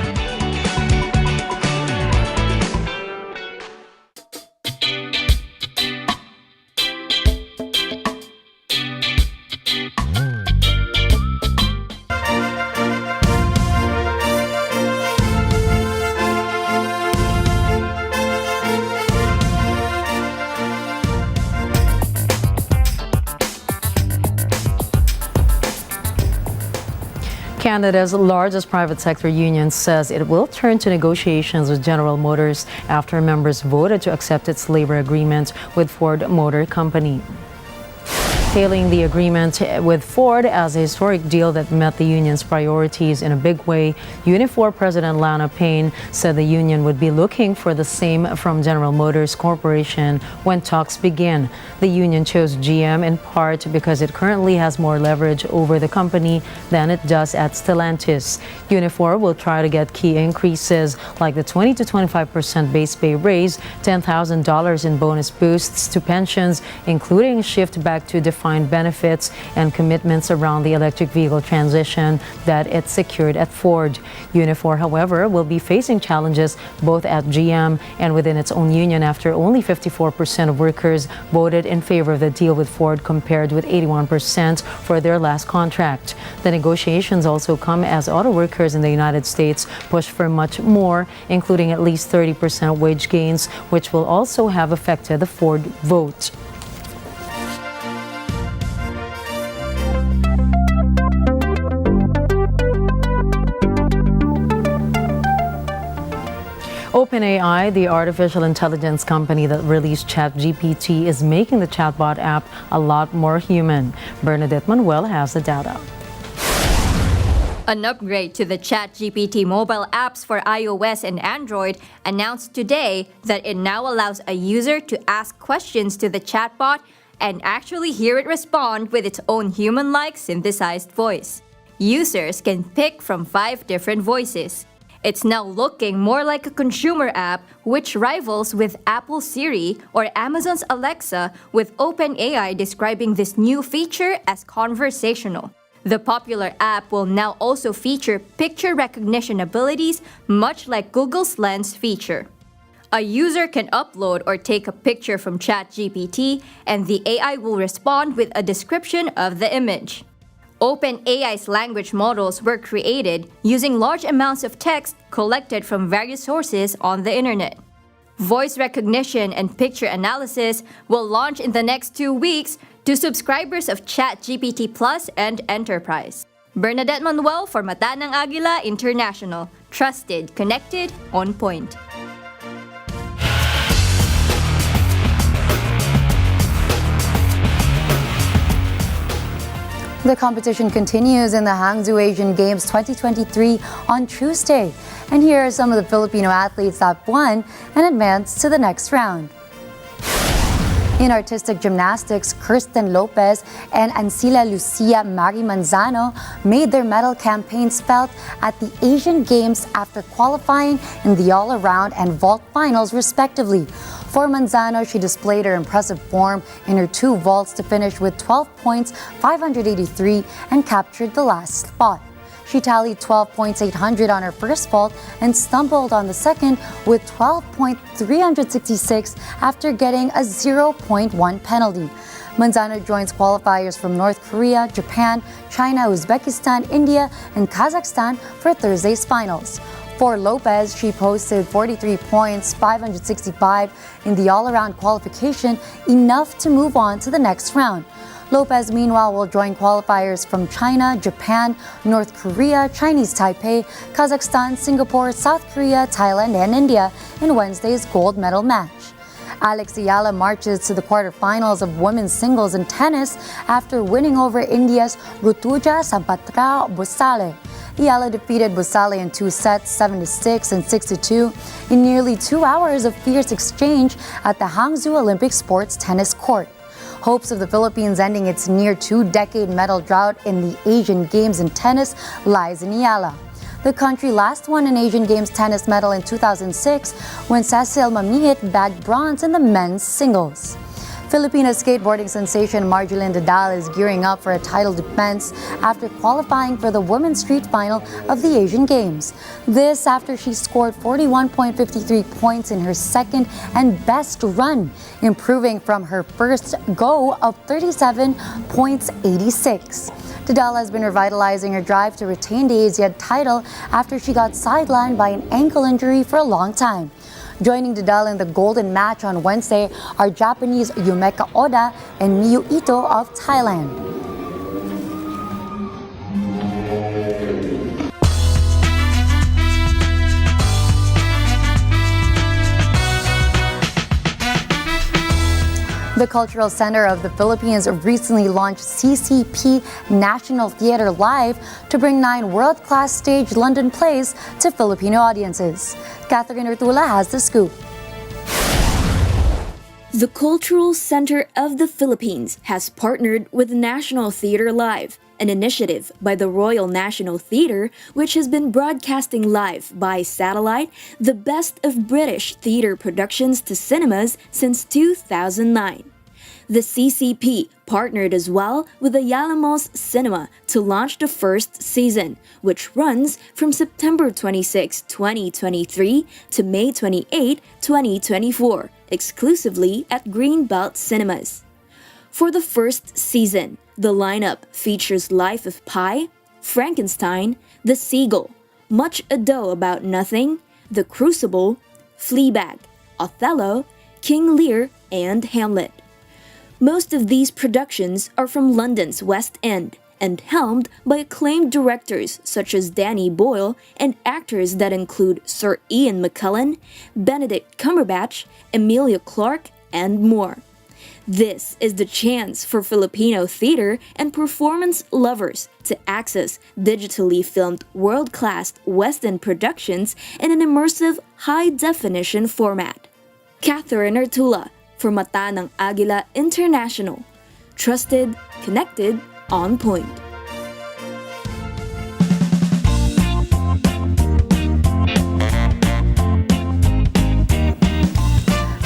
[SPEAKER 1] Canada's largest private sector union says it will turn to negotiations with General Motors after members voted to accept its labor agreement with Ford Motor Company. Hailing the agreement with Ford as a historic deal that met the union's priorities in a big way, Unifor President Lana Payne said the union would be looking for the same from General Motors Corporation when talks begin. The union chose GM in part because it currently has more leverage over the company than it does at Stellantis. Unifor will try to get key increases like the 20 to 25% base pay raise, $10,000 in bonus boosts to pensions, including a shift back to defined benefits and commitments around the electric vehicle transition that it secured at Ford. Unifor, however, will be facing challenges both at GM and within its own union after only 54% of workers voted in favor of the deal with Ford compared with 81% for their last contract. The negotiations also come as auto workers in the United States push for much more, including at least 30% wage gains, which will also have affected the Ford vote. OpenAI, the artificial intelligence company that released ChatGPT, is making the chatbot app a lot more human. Bernadette Manuel has the data.
[SPEAKER 14] An upgrade to the ChatGPT mobile apps for iOS and Android announced today that it now allows a user to ask questions to the chatbot and actually hear it respond with its own human-like synthesized voice. Users can pick from 5 different voices. It's now looking more like a consumer app, which rivals with Apple Siri or Amazon's Alexa, with OpenAI describing this new feature as conversational. The popular app will now also feature picture recognition abilities, much like Google's Lens feature. A user can upload or take a picture from ChatGPT, and the AI will respond with a description of the image. OpenAI's language models were created using large amounts of text collected from various sources on the internet. Voice recognition and picture analysis will launch in the next 2 weeks to subscribers of ChatGPT Plus and Enterprise. Bernadette Manuel for Mata ng Agila International. Trusted, connected, on point.
[SPEAKER 2] The competition continues in the Hangzhou Asian Games 2023 on Tuesday. And here are some of the Filipino athletes that won and advanced to the next round. In artistic gymnastics, Kristen Lopez and Ancila Lucia Mari Manzano made their medal campaigns felt at the Asian Games after qualifying in the all-around and vault finals respectively. For Manzano, she displayed her impressive form in her 2 vaults to finish with 12 points, 583, and captured the last spot. She tallied 12 points 800 on her first vault and stumbled on the second with 12.366 after getting a 0.1 penalty. Manzano joins qualifiers from North Korea, Japan, China, Uzbekistan, India, and Kazakhstan for Thursday's finals. For Lopez, she posted 43 points, 565 in the all-around qualification, enough to move on to the next round. Lopez, meanwhile, will join qualifiers from China, Japan, North Korea, Chinese Taipei, Kazakhstan, Singapore, South Korea, Thailand, and India in Wednesday's gold medal match. Alex Ayala marches to the quarterfinals of women's singles in tennis after winning over India's Rutuja Sampatra Bhusale. Ayala defeated Bhusale in 2 sets, 7-6 and 6-2, in nearly 2 hours of fierce exchange at the Hangzhou Olympic Sports Tennis Court. Hopes of the Philippines ending its near 2-decade medal drought in the Asian Games in tennis lies in Ayala. The country last won an Asian Games tennis medal in 2006 when Cecil Mamihit bagged bronze in the men's singles. Filipino skateboarding sensation Marjolin Dadal is gearing up for a title defense after qualifying for the women's street final of the Asian Games. This after she scored 41.53 points in her second and best run, improving from her first go of 37.86. Dadal has been revitalizing her drive to retain the Asiad title after she got sidelined by an ankle injury for a long time. Joining Dadal in the golden match on Wednesday are Japanese Yumeka Oda and Miyu Ito of Thailand. The Cultural Center of the Philippines recently launched CCP National Theatre Live to bring 9 world-class stage London plays to Filipino audiences. Catherine Ortula has the scoop.
[SPEAKER 17] The Cultural Center of the Philippines has partnered with National Theatre Live, an initiative by the Royal National Theatre, which has been broadcasting live by satellite the best of British theatre productions to cinemas since 2009. The CCP partnered as well with the Yalamos Cinema to launch the first season, which runs from September 26, 2023 to May 28, 2024, exclusively at Greenbelt Cinemas. For the first season, the lineup features Life of Pi, Frankenstein, The Seagull, Much Ado About Nothing, The Crucible, Fleabag, Othello, King Lear, and Hamlet. Most of these productions are from London's West End and helmed by acclaimed directors such as Danny Boyle and actors that include Sir Ian McKellen, Benedict Cumberbatch, Emilia Clarke, and more. This is the chance for Filipino theater and performance lovers to access digitally filmed world-class Western productions in an immersive, high-definition format. Catherine Artula for Mata ng Agila International. Trusted, connected, on point.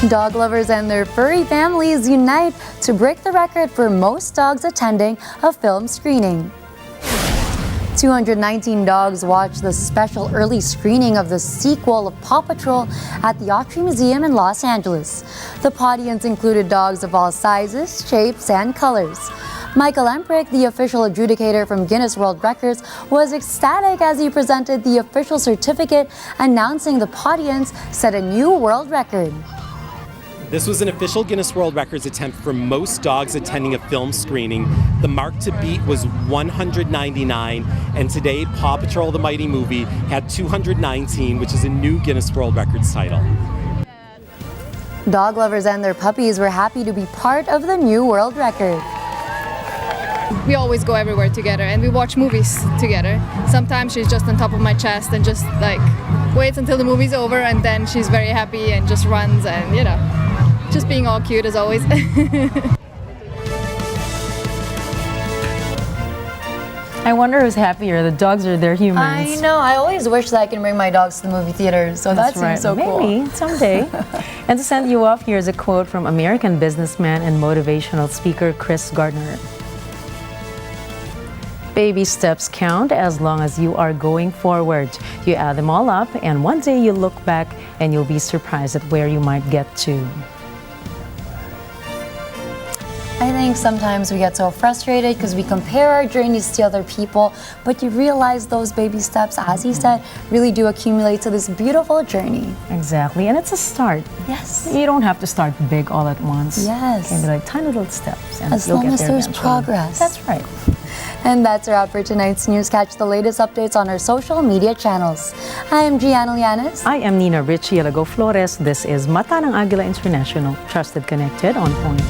[SPEAKER 2] Dog lovers and their furry families unite to break the record for most dogs attending a film screening. 219 dogs watched the special early screening of the sequel of Paw Patrol at the Autry Museum in Los Angeles. The audience included dogs of all sizes, shapes, and colors. Michael Emprick, the official adjudicator from Guinness World Records, was ecstatic as he presented the official certificate announcing the audience set a new world record.
[SPEAKER 3] This was an official Guinness World Records attempt for most dogs attending a film screening. The mark to beat was 199, and today Paw Patrol the Mighty Movie had 219, which is a new Guinness World Records title.
[SPEAKER 2] Dog lovers and their puppies were happy to be part of the new world record.
[SPEAKER 18] We always go everywhere together and we watch movies together. Sometimes she's just on top of my chest and just like waits until the movie's over, and then she's very happy and just runs and, you know, just being all cute as always.
[SPEAKER 1] I wonder who's happier, the dogs or their humans?
[SPEAKER 2] I know. I always wish that I can bring my dogs to the movie theater, so that seems so cool.
[SPEAKER 1] Maybe someday. And to send you off, here's a quote from American businessman and motivational speaker Chris Gardner. Baby steps count as long as you are going forward. You add them all up, and one day you look back and you'll be surprised at where you might get to.
[SPEAKER 2] I think sometimes we get so frustrated because we compare our journeys to other people, but you realize those baby steps, as he said, really do accumulate to this beautiful journey.
[SPEAKER 1] Exactly, and it's a start.
[SPEAKER 2] Yes.
[SPEAKER 1] You don't have to start big all at once.
[SPEAKER 2] Yes.
[SPEAKER 1] It can be like tiny little steps, and
[SPEAKER 2] as
[SPEAKER 1] you'll
[SPEAKER 2] long
[SPEAKER 1] get
[SPEAKER 2] as
[SPEAKER 1] there
[SPEAKER 2] there's
[SPEAKER 1] eventually.
[SPEAKER 2] progress.
[SPEAKER 1] That's right.
[SPEAKER 2] And that's a wrap for tonight's news. Catch the latest updates on our social media channels. I am Gianna Llanes.
[SPEAKER 1] I am Nina Richie Alagao-Flores. This is Mata ng Agila International. Trusted, connected, on point.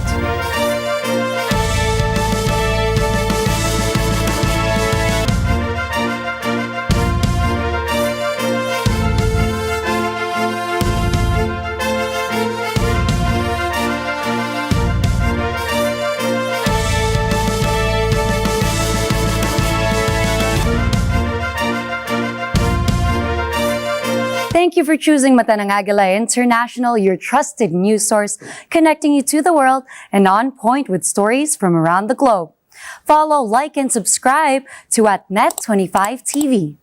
[SPEAKER 2] Thank you for choosing Mata ng Agila International, your trusted news source, connecting you to the world and on point with stories from around the globe. Follow, like, and subscribe to @Net25 TV.